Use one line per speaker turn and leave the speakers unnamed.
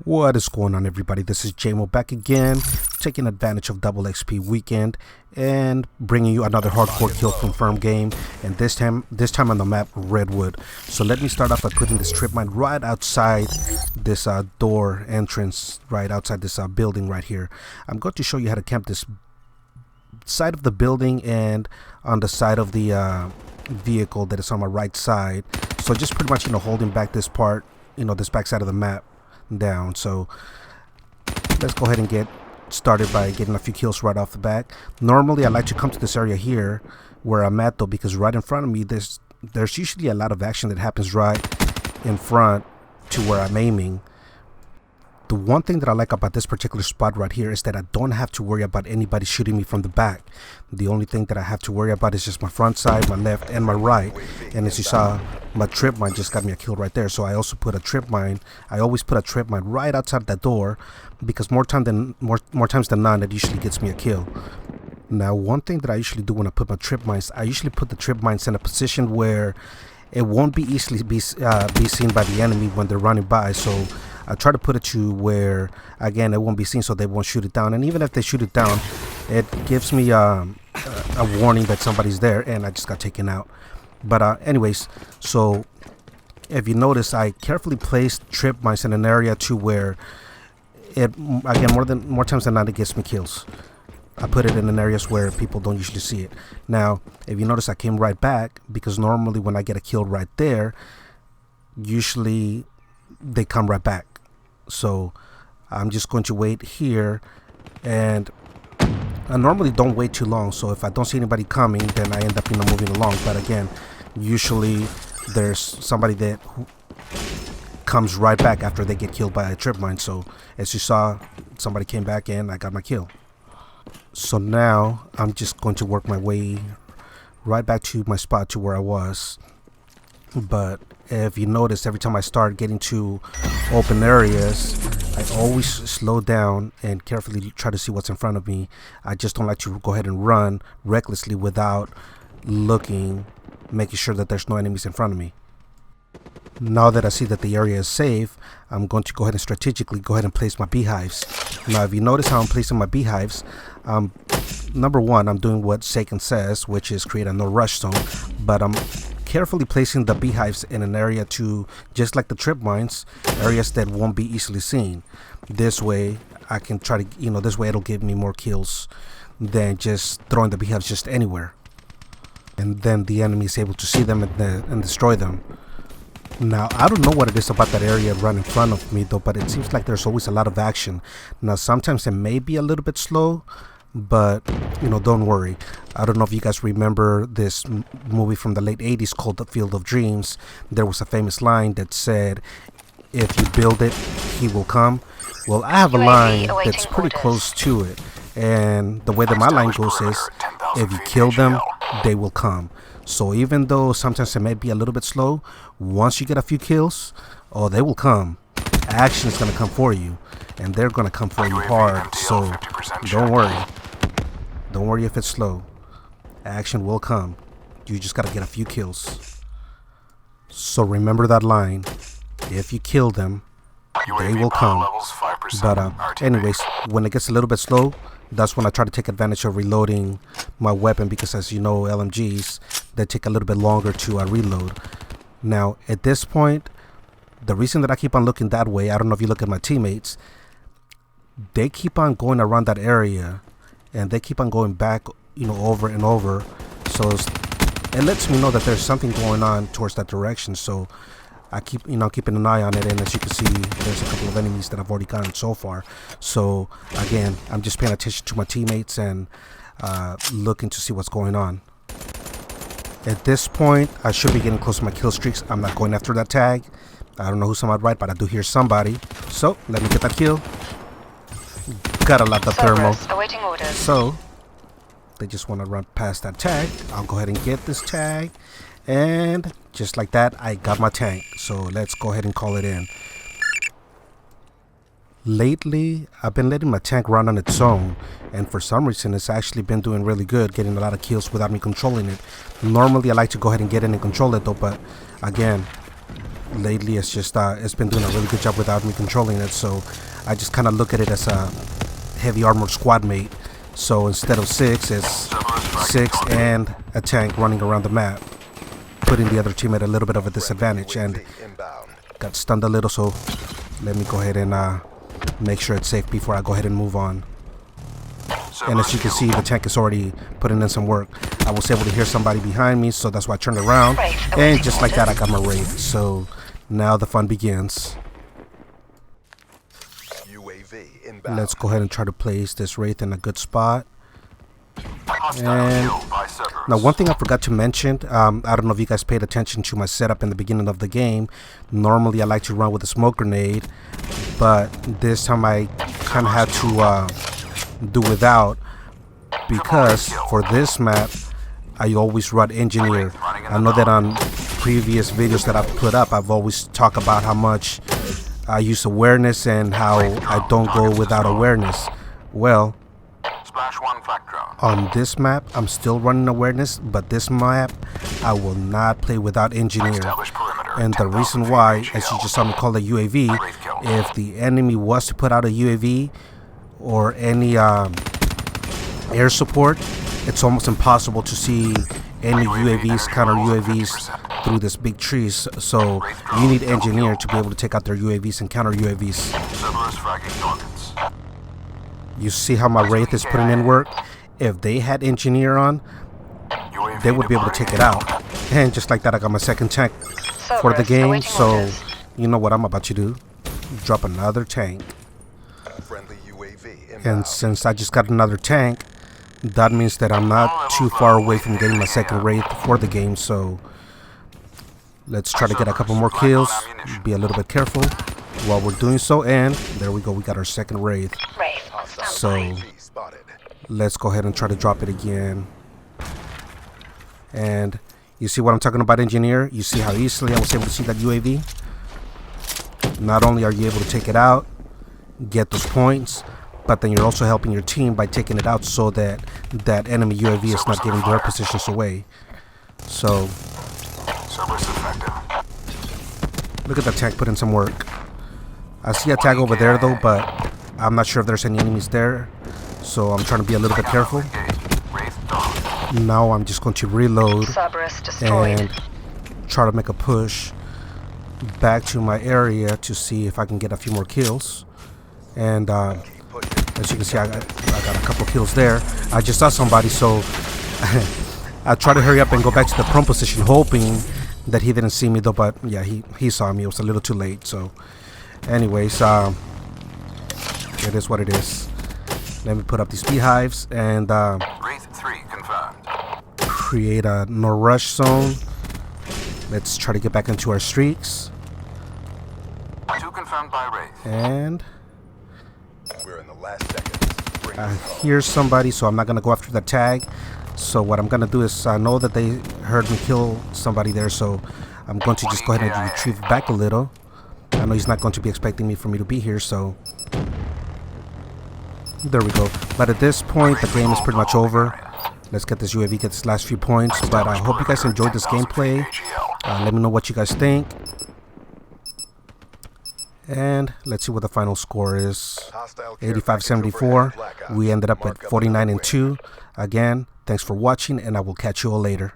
What is going on, everybody? This is JMO back again, taking advantage of double XP weekend and bringing you another hardcore kill confirmed game, and this time on the map Redwood. So let me start off by putting this trip mine right outside this door entrance, right outside this building right here. I'm going to show you how to camp this side of the building and on the side of the vehicle that is on my right side. So just pretty much, holding back this part, this back side of the map down. So let's go ahead and get started by getting a few kills right off the back. Normally I like to come to this area here where I'm at, though, because right in front of me there's usually a lot of action that happens right in front to where I'm aiming. The one thing that I like about this particular spot right here is that I don't have to worry about anybody shooting me from the back. The only thing that I have to worry about is just my front side, my left, and my right. And as you saw, my trip mine just got me a kill right there. So I also put a trip mine. I always put a trip mine right outside that door, because more times than not, it usually gets me a kill. Now, one thing that I usually do when I put my trip mines, I usually put the trip mines in a position where it won't be easily be seen by the enemy when they're running by. So I try to put it to where, again, it won't be seen, so they won't shoot it down. And even if they shoot it down, it gives me a warning that somebody's there, and I just got taken out. But anyways, so if you notice, I carefully placed trip mines in an area to where it, again, more times than not, it gets me kills. I put it in areas where people don't usually see it. Now, if you notice, I came right back, because normally when I get a kill right there, usually they come right back. So I'm just going to wait here, and I normally don't wait too long. So if I don't see anybody coming, then I end up moving along. But again, usually there's somebody that comes right back after they get killed by a trip mine. So as you saw, somebody came back and I got my kill. So now I'm just going to work my way right back to my spot to where I was. But if you notice, every time I start getting to open areas, I always slow down and carefully try to see what's in front of me. I just don't like to go ahead and run recklessly without looking, making sure that there's no enemies in front of me. Now that I see that the area is safe, I'm going to go ahead and strategically go ahead and place my beehives. Now, if you notice how I'm placing my beehives, number one, I'm doing what Sagan says, which is create a no rush zone, but I'm carefully placing the beehives in an area to, just like the trip mines, areas that won't be easily seen. This way I can try to, this way it'll give me more kills than just throwing the beehives just anywhere, and then the enemy is able to see them and destroy them. Now, I don't know what it is about that area right in front of me, though, but it seems like there's always a lot of action. Now, sometimes it may be a little bit slow, but don't worry. I don't know if you guys remember this movie from the late 80s called The Field of Dreams. There was a famous line that said, if you build it, he will come. Well, I have a line that's pretty close to it, and the way that my line goes is, if you kill them, they will come. So even though sometimes it may be a little bit slow, once you get a few kills, oh, they will come. Action is going to come for you, and they're going to come for you hard. So don't worry. Don't worry if it's slow. Action will come. You just got to get a few kills. So remember that line. If you kill them, they will come. But anyways, when it gets a little bit slow, that's when I try to take advantage of reloading my weapon, because as you know, LMGs, they take a little bit longer to reload. Now, at this point, the reason that I keep on looking that way, I don't know if you look at my teammates, they keep on going around that area, and they keep on going back, over and over. So it lets me know that there's something going on towards that direction. So I keep, keeping an eye on it, and as you can see, there's a couple of enemies that I've already gotten so far. So again, I'm just paying attention to my teammates and looking to see what's going on. At this point, I should be getting close to my kill streaks. I'm not going after that tag. I don't know who's on my right, but I do hear somebody. So let me get that kill. Gotta love the thermal. So they just want to run past that tag. I'll go ahead and get this tag, and just like that, I got my tank. So let's go ahead and call it in. Lately, I've been letting my tank run on its own, and for some reason, it's actually been doing really good, getting a lot of kills without me controlling it. Normally, I like to go ahead and get in and control it, though, but again, lately it's just it's been doing a really good job without me controlling it, so I just kind of look at it as a heavy armored squad mate. So instead of 6, it's 6 and a tank running around the map, putting the other team at a little bit of a disadvantage. And got stunned a little, so let me go ahead and make sure it's safe before I go ahead and move on. And as you can see, the tank is already putting in some work. I was able to hear somebody behind me, so that's why I turned around. And just like that, I got my Wraith. So now the fun begins. Let's go ahead and try to place this Wraith in a good spot. And now, one thing I forgot to mention, I don't know if you guys paid attention to my setup in the beginning of the game. Normally, I like to run with a smoke grenade, but this time I kind of had to do without, because for this map, I always run engineer. I know that on previous videos that I've put up, I've always talked about how much I use awareness and how I don't go without awareness. Well, on this map, I'm still running awareness, but this map, I will not play without engineer. And the reason why, as you just saw me call a UAV, if the enemy was to put out a UAV or any air support, it's almost impossible to see any UAVs, counter UAVs through this big trees. So you need engineer to be able to take out their UAVs and counter UAVs. You see how my Wraith is putting in work? If they had engineer on, they would be able to take it out. And just like that, I got my second tank for the game. So you know what I'm about to do? Drop another tank. And since I just got another tank, that means that I'm not too far away from getting my second Wraith for the game. So let's try to get a couple more kills. Be a little bit careful while we're doing so. And there we go, we got our second Wraith. So let's go ahead and try to drop it again. And you see what I'm talking about, engineer? You see how easily I was able to see that UAV? Not only are you able to take it out, get those points, but then you're also helping your team by taking it out so that that enemy UAV is not giving their positions away. So look at that tank put in some work. I see a tag over there though, but I'm not sure if there's any enemies there, so I'm trying to be a little bit careful. Now I'm just going to reload and try to make a push back to my area to see if I can get a few more kills. And as you can see, I got a couple kills there. I just saw somebody, so I try to hurry up and go back to the prone position, hoping that he didn't see me though. But yeah, he saw me. It was a little too late. So anyways, it is what it is. Let me put up these beehives and
Wraith 3 confirmed.
Create a no rush zone. Let's try to get back into our streaks.
2 confirmed by Wraith.
And
we're in the last seconds.
I hear somebody, so I'm not gonna go after the tag. So what I'm gonna do is, I know that they heard me kill somebody there, so I'm going to just go ahead and retrieve back a little. I know he's not going to be expecting me for me to be here, so there we go. But at this point, the game is pretty much over. Let's get this UAV, get this last few points. But I hope you guys enjoyed this gameplay. Let me know what you guys think. And let's see what the final score is. 85-74. We ended up at 49-2. Again, thanks for watching, and I will catch you all later.